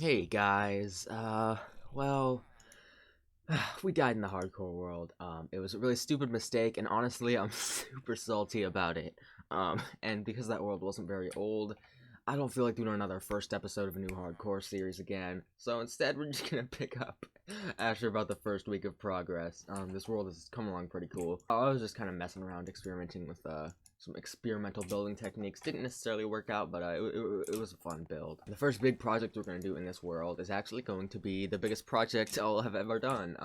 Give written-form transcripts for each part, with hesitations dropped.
Hey guys, well, we died in the hardcore world. It was a really stupid mistake, and honestly, I'm super salty about it. And because that world wasn't very old, I don't feel like doing another first episode of a new hardcore series again. So instead, we're just gonna pick up after about the first week of progress. This world has come along pretty cool. I was just kind of messing around, experimenting with, some experimental building techniques. Didn't necessarily work out, but it was a fun build. The first big project we're going to do in this world is actually going to be the biggest project I'll have ever done.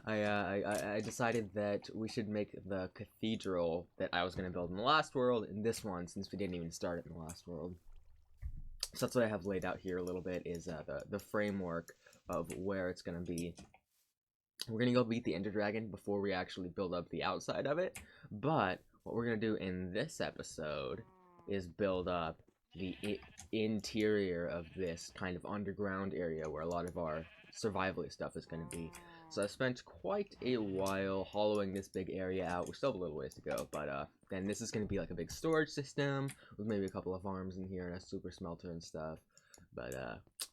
I decided that we should make the cathedral that I was going to build in the last world in this one, since we didn't even start it in the last world. So that's what I have laid out here a little bit, is the framework of where it's going to be. We're going to go beat the Ender Dragon before we actually build up the outside of it, but what we're going to do in this episode is build up the interior of this kind of underground area where a lot of our survival stuff is going to be. So I spent quite a while hollowing this big area out. We still have a little ways to go, but then this is going to be like a big storage system with maybe a couple of farms in here and a super smelter and stuff. But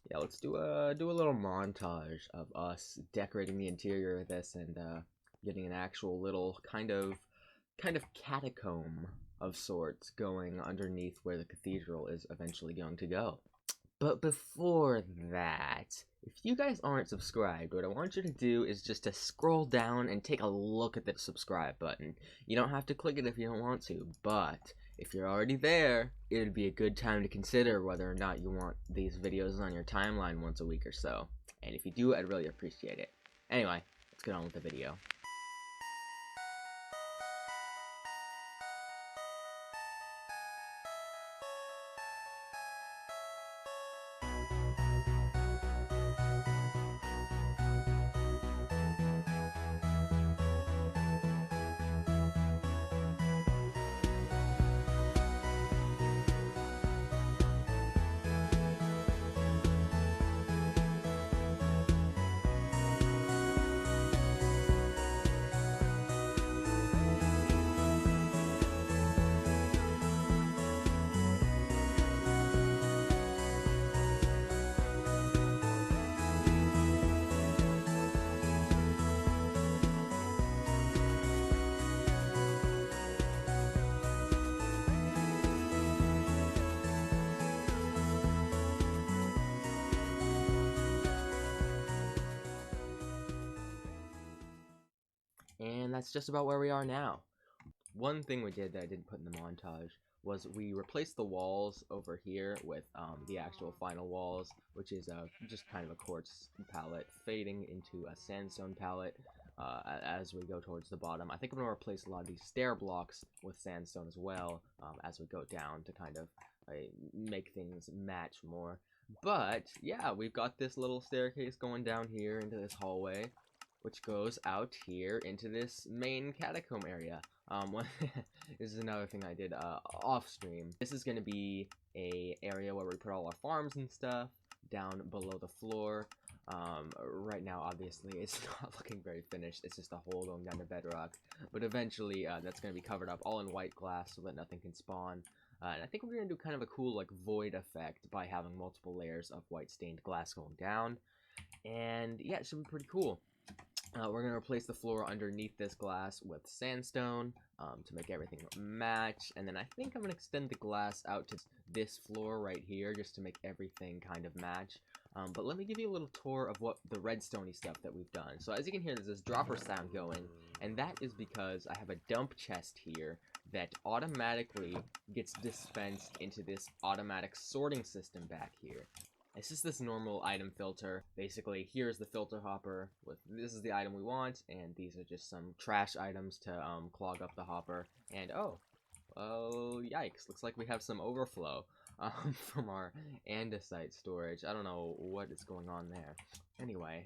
yeah, let's do a little montage of us decorating the interior of this and getting an actual little kind of catacomb of sorts going underneath where the cathedral is eventually going to go. But before that, if you guys aren't subscribed, what I want you to do is just to scroll down and take a look at the subscribe button. You don't have to click it if you don't want to, but if you're already there, it would be a good time to consider whether or not you want these videos on your timeline once a week or so. And if you do, I'd really appreciate it. Anyway, let's get on with the video. And that's just about where we are now. One thing we did that I didn't put in the montage was we replaced the walls over here with the actual final walls, which is just kind of a quartz palette fading into a sandstone palette as we go towards the bottom. I think I'm going to replace a lot of these stair blocks with sandstone as well as we go down to kind of make things match more. But yeah, we've got this little staircase going down here into this hallway, which goes out here into this main catacomb area. This is another thing I did off stream. This is going to be a area where we put all our farms and stuff down below the floor. Right now, obviously, it's not looking very finished. It's just a hole going down to bedrock. But eventually, that's going to be covered up all in white glass so that nothing can spawn. And I think we're going to do kind of a cool like void effect by having multiple layers of white stained glass going down. And yeah, it should be pretty cool. We're going to replace the floor underneath this glass with sandstone to make everything match. And then I think I'm going to extend the glass out to this floor right here just to make everything kind of match. But let me give you a little tour of what the redstone-y stuff that we've done. So as you can hear, there's this dropper sound going. And that is because I have a dump chest here that automatically gets dispensed into this automatic sorting system back here. It's just this normal item filter. Basically, here's the filter hopper with this is the item we want, and these are just some trash items to clog up the hopper. And oh, yikes! Looks like we have some overflow from our andesite storage. I don't know what is going on there. Anyway,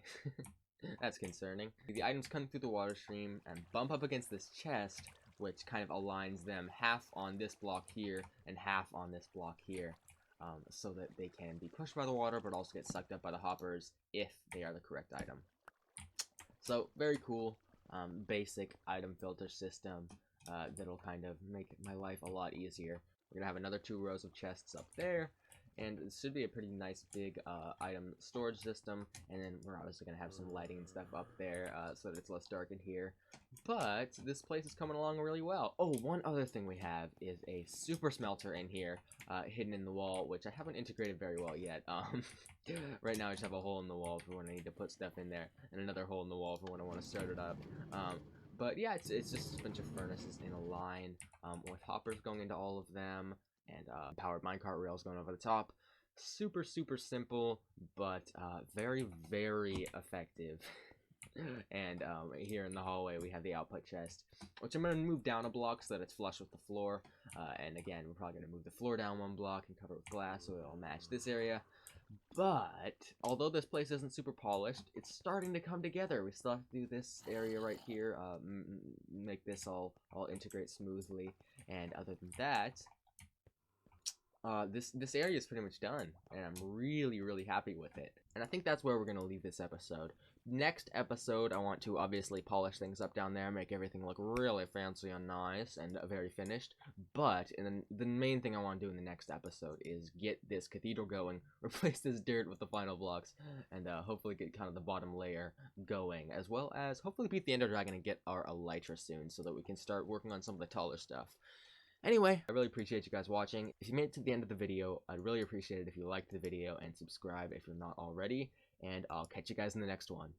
that's concerning. The items come through the water stream and bump up against this chest, which kind of aligns them half on this block here and half on this block here. So that they can be pushed by the water, but also get sucked up by the hoppers if they are the correct item. So, very cool, basic item filter system that'll kind of make my life a lot easier. We're going to have another 2 rows of chests up there, and it should be a pretty nice big item storage system. And then we're obviously going to have some lighting and stuff up there so that it's less dark in here. But this place is coming along really well. Oh, one other thing we have is a super smelter in here, hidden in the wall, which I haven't integrated very well yet. Right now I just have a hole in the wall for when I need to put stuff in there, and another hole in the wall for when I want to start it up. But yeah, it's just a bunch of furnaces in a line, with hoppers going into all of them, and powered minecart rails going over the top. Super simple, but very effective. And here in the hallway we have the output chest, which I'm going to move down a block so that it's flush with the floor. And again, we're probably going to move the floor down one block and cover it with glass so it'll match this area. But although this place isn't super polished, it's starting to come together. We still have to do this area right here, make this all integrate smoothly. And other than that, this area is pretty much done, and I'm really happy with it. And I think that's where we're gonna leave this episode. Next episode, I want to obviously polish things up down there, make everything look really fancy and nice and very finished. But the main thing I want to do in the next episode is get this cathedral going, replace this dirt with the final blocks, and hopefully get kind of the bottom layer going, as well as hopefully beat the Ender Dragon and get our Elytra soon, so that we can start working on some of the taller stuff. Anyway, I really appreciate you guys watching. If you made it to the end of the video, I'd really appreciate it if you liked the video and subscribe if you're not already. And I'll catch you guys in the next one.